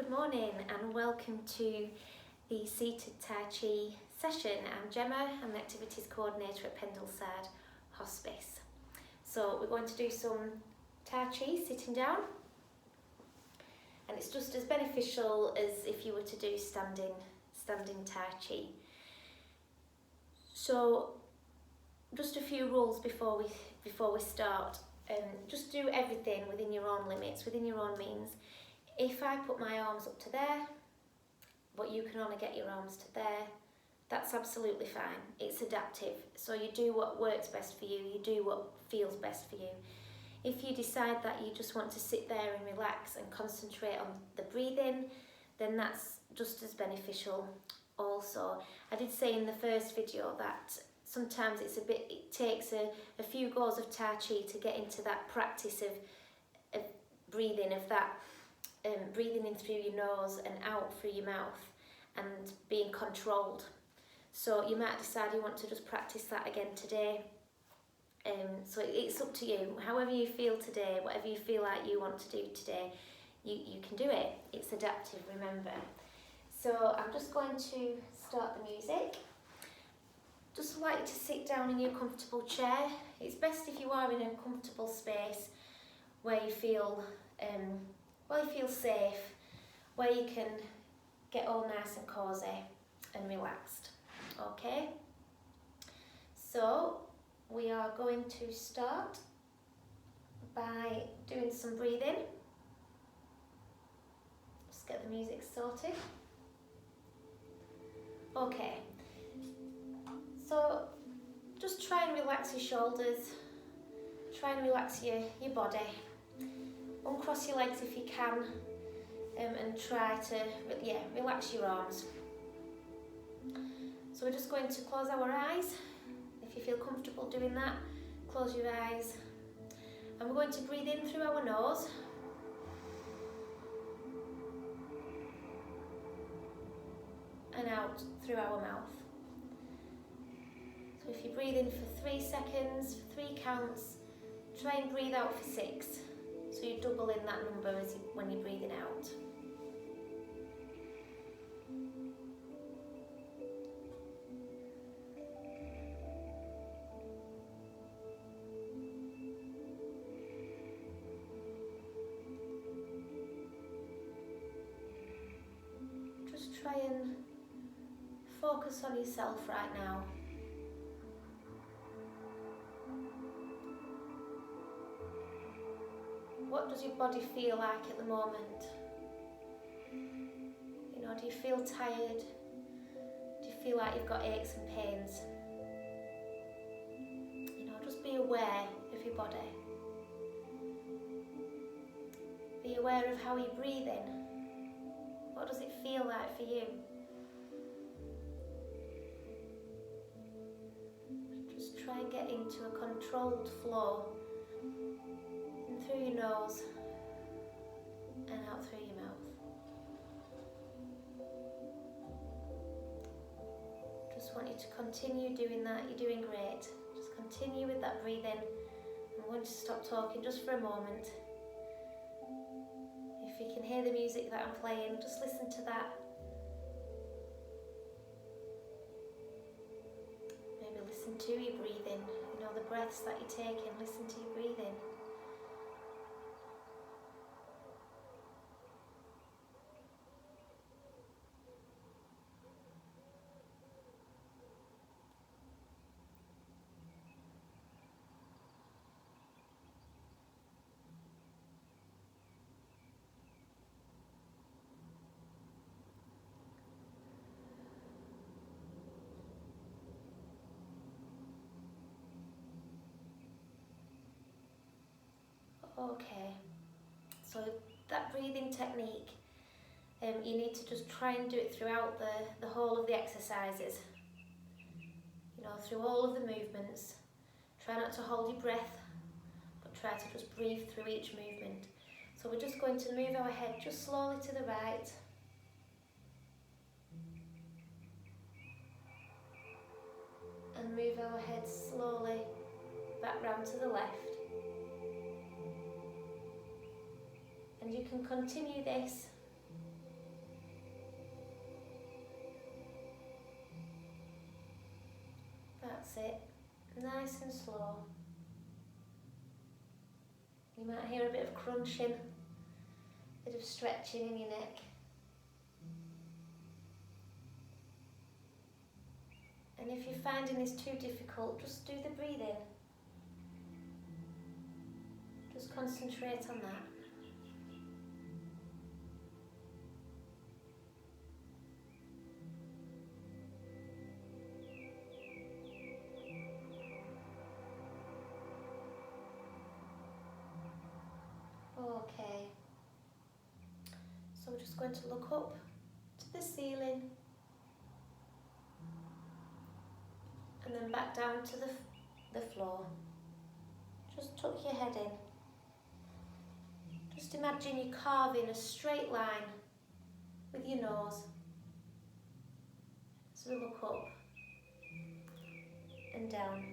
Good morning and welcome to the seated Tai Chi session. I'm Gemma, I'm the activities coordinator at Pendleside Hospice. So we're going to do some Tai Chi sitting down, and it's just as beneficial as if you were to do standing Tai Chi. So just a few rules before we start. Just do everything within your own limits, within your own means. If I put my arms up to there, but you can only get your arms to there, that's absolutely fine. It's adaptive. So you do what works best for you, you do what feels best for you. If you decide that you just want to sit there and relax and concentrate on the breathing, then that's just as beneficial also. I did say in the first video that sometimes it takes a few goes of Tai Chi to get into that practice of breathing, of that breathing in through your nose and out through your mouth and being controlled. So you might decide you want to just practice that again today. So it's up to you. However you feel today, whatever you feel like you want to do today, you can do it. It's adaptive, remember. So I'm just going to start the music. Just like to sit down in your comfortable chair. It's best if you are in a comfortable space where you feel safe, where you can get all nice and cosy and relaxed. Okay? So we are going to start by doing some breathing. Just get the music sorted. Okay. So just try and relax your shoulders, try and relax your body. Uncross your legs if you can, and try to relax your arms. So we're just going to close our eyes. If you feel comfortable doing that, close your eyes. And we're going to breathe in through our nose. And out through our mouth. So if you breathe in for 3 seconds, for 3 counts, try and breathe out for 6. So you double in that number when you're breathing out. Just try and focus on yourself right now. What does your body feel like at the moment? You know, do you feel tired? Do you feel like you've got aches and pains? You know, just be aware of your body. Be aware of how you're breathing. What does it feel like for you? Just try and get into a controlled flow. Through your nose and out through your mouth. Just want you to continue doing that. You're doing great. Just continue with that breathing. I'm going to stop talking just for a moment. If you can hear the music that I'm playing, just listen to that. Maybe listen to your breathing. You know, the breaths that you're taking. Listen to your breathing. Okay, so that breathing technique, you need to just try and do it throughout the whole of the exercises. You know, through all of the movements. Try not to hold your breath, but try to just breathe through each movement. So we're just going to move our head just slowly to the right. And move our head slowly back round to the left. And you can continue this That's it. Nice and slow. You might hear a bit of crunching, a bit of stretching in your neck. And if you're finding this too difficult, just do the breathing. Just concentrate on that. Okay. So we're just going to look up to the ceiling and then back down to the floor. Just tuck your head in. Just imagine you're carving a straight line with your nose. So we look up and down.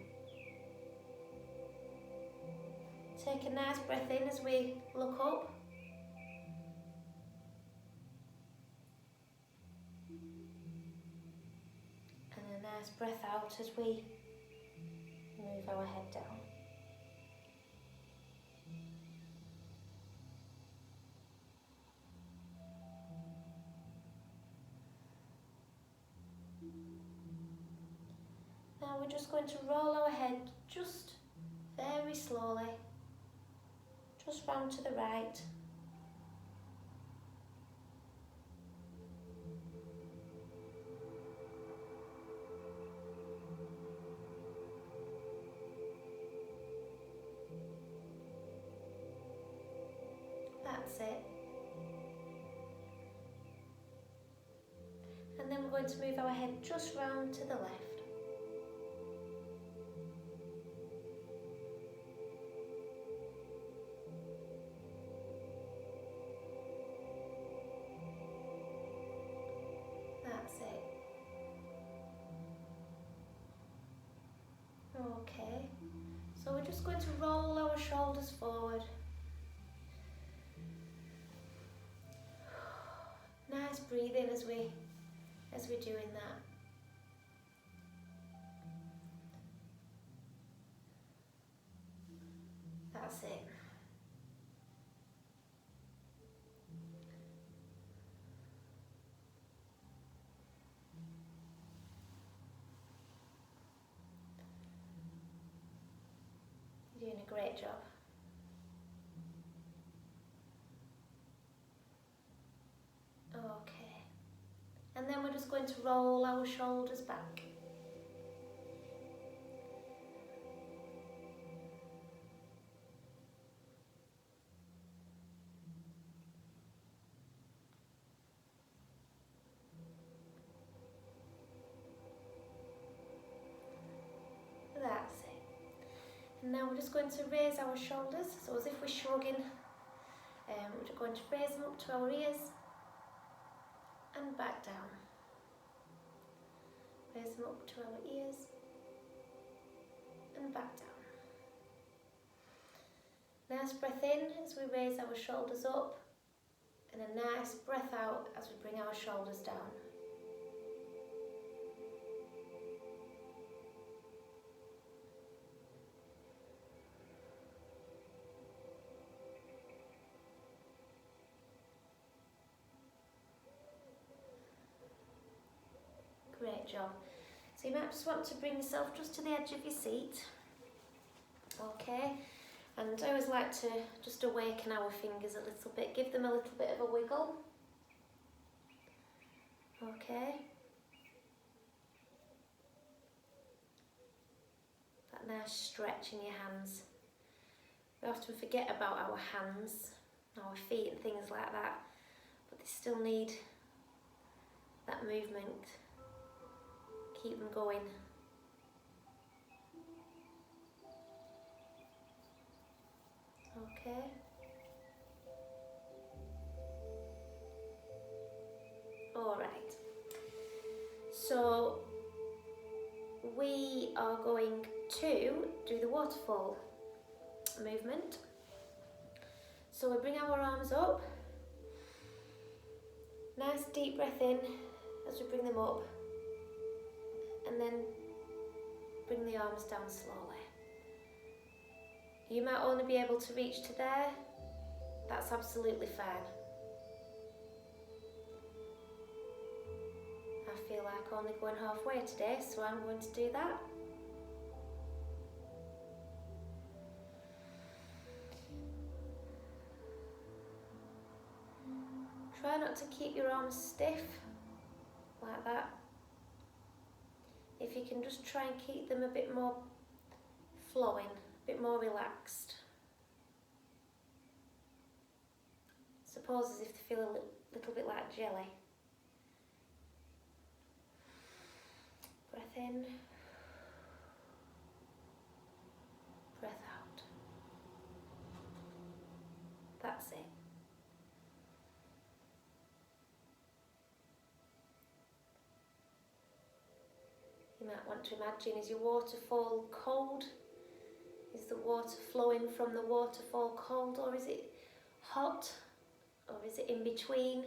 Take a nice breath in as we look up. And a nice breath out as we move our head down. Now we're just going to roll our head just very slowly, just round to the right. That's it. And then we're going to move our head just round to the left. That's it. Okay. So we're just going to roll our shoulders forward. Nice breathing as we're doing that. That's it. You're doing a great job. Okay. And then we're just going to roll our shoulders back. That's it. And now we're just going to raise our shoulders, so as if we're shrugging. We're going to raise them up to our ears and back down. Raise them up to our ears and back down. Nice breath in as we raise our shoulders up, and a nice breath out as we bring our shoulders down. Great job. So you might just want to bring yourself just to the edge of your seat. Okay. And I always like to just awaken our fingers a little bit, give them a little bit of a wiggle. Okay. That nice stretch in your hands. We often forget about our hands, our feet and things like that, but they still need that movement. Keep them going. Okay. All right. So we are going to do the waterfall movement. So we bring our arms up. Nice deep breath in as we bring them up. And then bring the arms down slowly. You might only be able to reach to there. That's absolutely fine. I feel like only going halfway today, so I'm going to do that. Try not to keep your arms stiff, like that. If you can just try and keep them a bit more flowing, a bit more relaxed. Suppose as if they feel a little bit like jelly. Breath in, breath out. That's it. You might want to imagine, is your waterfall cold? Is the water flowing from the waterfall cold, or is it hot? Or is it in between?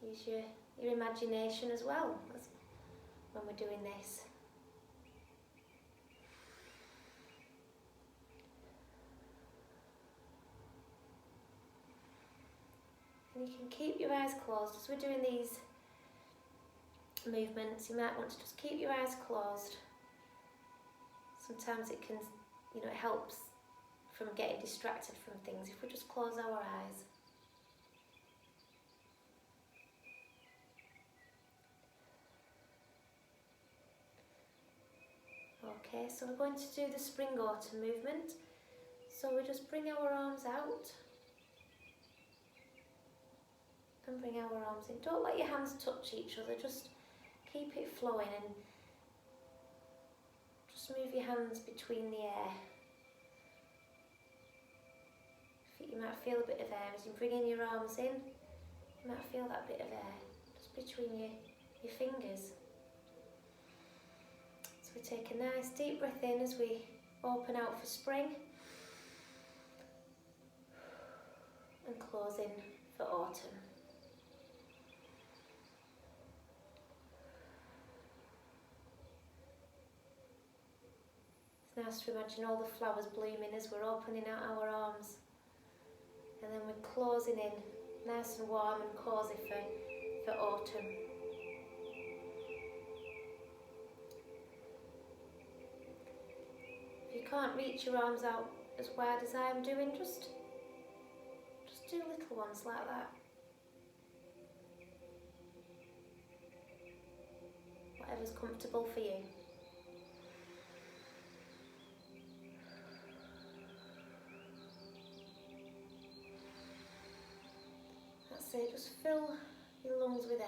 Use your imagination as well when we're doing this. And you can keep your eyes closed as we're doing these movements. You might want to just keep your eyes closed. Sometimes it can, it helps from getting distracted from things if we just close our eyes. Okay, so we're going to do the spring autumn movement. So we just bring our arms out and bring our arms in. Don't let your hands touch each other, just keep it flowing and just move your hands between the air. You might feel a bit of air as you bring in your arms in. You might feel that bit of air just between your fingers. So we take a nice deep breath in as we open out for spring and close in for autumn. It's nice to imagine all the flowers blooming as we're opening out our arms. And then we're closing in, nice and warm and cosy for autumn. If you can't reach your arms out as wide as I'm doing, just do little ones like that. Whatever's comfortable for you. So just fill your lungs with air.